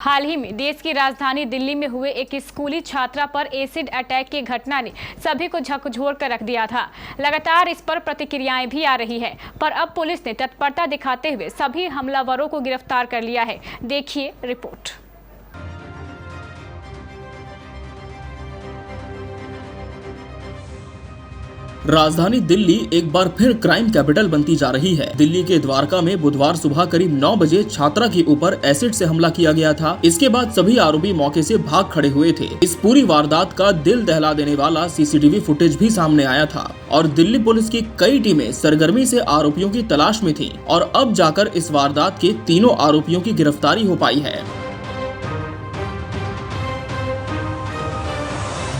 हाल ही में देश की राजधानी दिल्ली में हुए एक स्कूली छात्रा पर एसिड अटैक की घटना ने सभी को झकझोर कर रख दिया था। लगातार इस पर प्रतिक्रियाएं भी आ रही है, पर अब पुलिस ने तत्परता दिखाते हुए सभी हमलावरों को गिरफ्तार कर लिया है। देखिए रिपोर्ट। राजधानी दिल्ली एक बार फिर क्राइम कैपिटल बनती जा रही है। दिल्ली के द्वारका में बुधवार सुबह करीब 9 बजे छात्रा के ऊपर एसिड से हमला किया गया था। इसके बाद सभी आरोपी मौके से भाग खड़े हुए थे। इस पूरी वारदात का दिल दहला देने वाला सीसीटीवी फुटेज भी सामने आया था और दिल्ली पुलिस की कई टीमें सरगर्मी से आरोपियों की तलाश में थीं और अब जाकर इस वारदात के तीनों आरोपियों की गिरफ्तारी हो पाई है।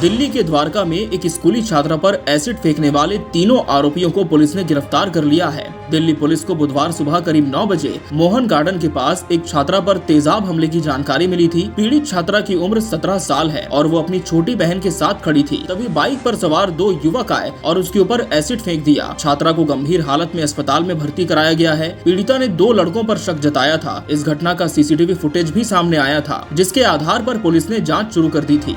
दिल्ली के द्वारका में एक स्कूली छात्रा पर एसिड फेंकने वाले तीनों आरोपियों को पुलिस ने गिरफ्तार कर लिया है। दिल्ली पुलिस को बुधवार सुबह करीब 9 बजे मोहन गार्डन के पास एक छात्रा पर तेजाब हमले की जानकारी मिली थी। पीड़ित छात्रा की उम्र 17 साल है और वो अपनी छोटी बहन के साथ खड़ी थी। तभी बाइक पर सवार 2 युवक आए और उसके ऊपर एसिड फेंक दिया। छात्रा को गंभीर हालत में अस्पताल में भर्ती कराया गया है। पीड़िता ने 2 लड़कों पर शक जताया था। इस घटना का सीसीटीवी फुटेज भी सामने आया था, जिसके आधार पर पुलिस ने जाँच शुरू कर दी थी।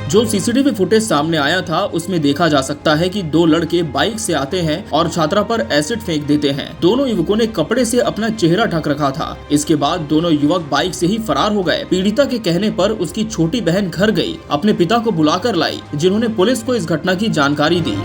जो सीसीटीवी फुटेज सामने आया था उसमें देखा जा सकता है कि 2 लड़के बाइक से आते हैं और छात्रा पर एसिड फेंक देते हैं। दोनों युवकों ने कपड़े से अपना चेहरा ढक रखा था। इसके बाद दोनों युवक बाइक से ही फरार हो गए। पीड़िता के कहने पर उसकी छोटी बहन घर गई, अपने पिता को बुलाकर लाई, जिन्होंने पुलिस को इस घटना की जानकारी दी।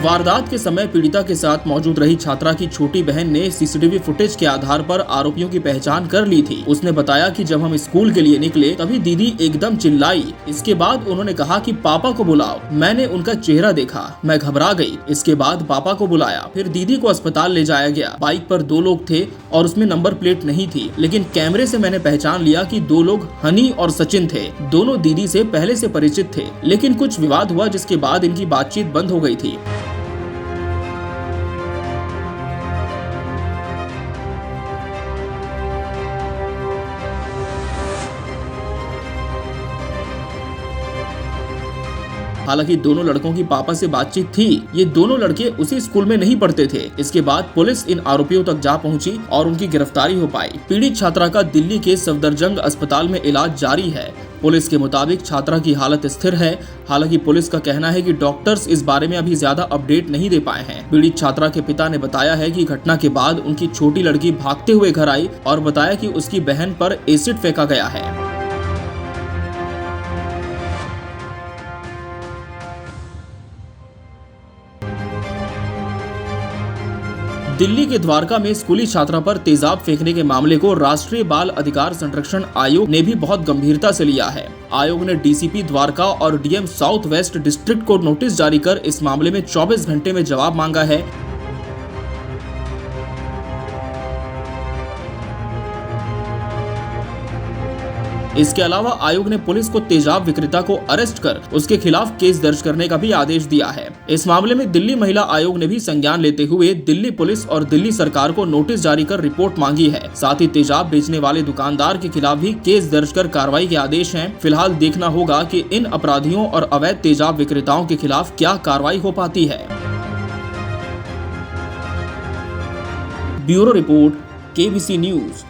वारदात के समय पीड़िता के साथ मौजूद रही छात्रा की छोटी बहन ने सीसीटीवी फुटेज के आधार पर आरोपियों की पहचान कर ली थी। उसने बताया कि जब हम स्कूल के लिए निकले तभी दीदी एकदम चिल्लाई। इसके बाद उन्होंने कहा कि पापा को बुलाओ। मैंने उनका चेहरा देखा, मैं घबरा गई। इसके बाद पापा को बुलाया, फिर दीदी को अस्पताल ले जाया गया। बाइक पर 2 लोग थे और उसमें नंबर प्लेट नहीं थी, लेकिन कैमरे से मैंने पहचान लिया कि 2 लोग हनी और सचिन थे। दोनों दीदी से पहले से परिचित थे, लेकिन कुछ विवाद हुआ जिसके बाद इनकी बातचीत बंद हो गई थी। हालांकि दोनों लड़कों की पापा से बातचीत थी। ये दोनों लड़के उसी स्कूल में नहीं पढ़ते थे। इसके बाद पुलिस इन आरोपियों तक जा पहुंची और उनकी गिरफ्तारी हो पाई। पीड़ित छात्रा का दिल्ली के सफदरजंग अस्पताल में इलाज जारी है। पुलिस के मुताबिक छात्रा की हालत स्थिर है। हालांकि पुलिस का कहना है कि डॉक्टर्स इस बारे में अभी ज्यादा अपडेट नहीं दे पाए हैं। पीड़ित छात्रा के पिता ने बताया है कि घटना के बाद उनकी छोटी लड़की भागते हुए घर आई और बताया कि उसकी बहन पर एसिड फेंका गया है। दिल्ली के द्वारका में स्कूली छात्रा पर तेजाब फेंकने के मामले को राष्ट्रीय बाल अधिकार संरक्षण आयोग ने भी बहुत गंभीरता से लिया है। आयोग ने डीसीपी द्वारका और डीएम साउथ वेस्ट डिस्ट्रिक्ट को नोटिस जारी कर इस मामले में 24 घंटे में जवाब मांगा है। इसके अलावा आयोग ने पुलिस को तेजाब विक्रेता को अरेस्ट कर उसके खिलाफ केस दर्ज करने का भी आदेश दिया है। इस मामले में दिल्ली महिला आयोग ने भी संज्ञान लेते हुए दिल्ली पुलिस और दिल्ली सरकार को नोटिस जारी कर रिपोर्ट मांगी है। साथ ही तेजाब बेचने वाले दुकानदार के खिलाफ भी केस दर्ज कर कार्रवाई के आदेश हैं। फिलहाल देखना होगा कि इन अपराधियों और अवैध तेजाब विक्रेताओं के खिलाफ क्या कार्रवाई हो पाती है। Bureau report, KBC news.